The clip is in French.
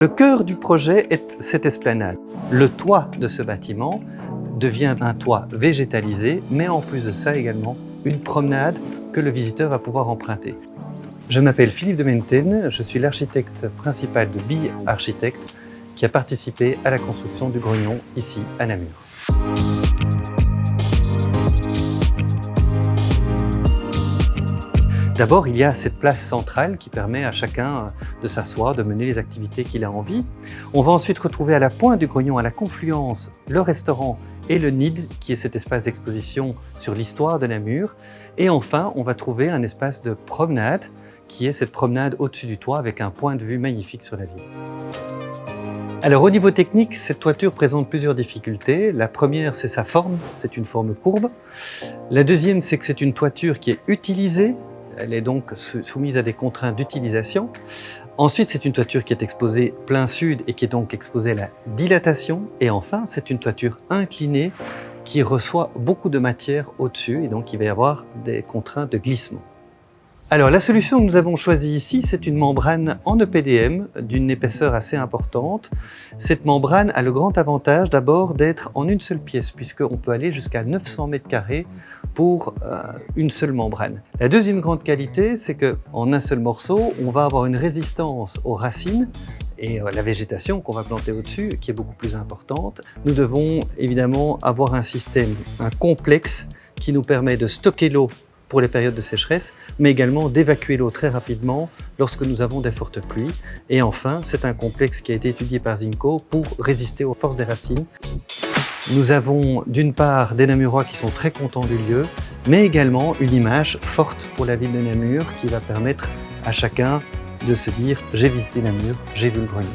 Le cœur du projet est cette esplanade. Le toit de ce bâtiment devient un toit végétalisé, mais en plus de ça également une promenade que le visiteur va pouvoir emprunter. Je m'appelle Philippe de Menten, je suis l'architecte principal de Bille Architecte qui a participé à la construction du Grognon ici à Namur. D'abord, il y a cette place centrale qui permet à chacun de s'asseoir, de mener les activités qu'il a envie. On va ensuite retrouver à la pointe du Grognon, à la confluence, le restaurant et le NID, qui est cet espace d'exposition sur l'histoire de Namur. Et enfin, on va trouver un espace de promenade, qui est cette promenade au-dessus du toit avec un point de vue magnifique sur la ville. Alors au niveau technique, cette toiture présente plusieurs difficultés. La première, c'est sa forme, c'est une forme courbe. La deuxième, c'est que c'est une toiture qui est utilisée. Elle est donc soumise à des contraintes d'utilisation. Ensuite, c'est une toiture qui est exposée plein sud et qui est donc exposée à la dilatation. Et enfin, c'est une toiture inclinée qui reçoit beaucoup de matière au-dessus et donc il va y avoir des contraintes de glissement. Alors la solution que nous avons choisie ici, c'est une membrane en EPDM d'une épaisseur assez importante. Cette membrane a le grand avantage d'abord d'être en une seule pièce puisqu'on peut aller jusqu'à 900 mètres carrés pour une seule membrane. La deuxième grande qualité, c'est qu'en un seul morceau, on va avoir une résistance aux racines et la végétation qu'on va planter au-dessus qui est beaucoup plus importante. Nous devons évidemment avoir un système, un complexe qui nous permet de stocker l'eau pour les périodes de sécheresse, mais également d'évacuer l'eau très rapidement lorsque nous avons des fortes pluies. Et enfin, c'est un complexe qui a été étudié par Zinco pour résister aux forces des racines. Nous avons d'une part des Namurois qui sont très contents du lieu, mais également une image forte pour la ville de Namur qui va permettre à chacun de se dire « j'ai visité Namur, j'ai vu le Grognon ».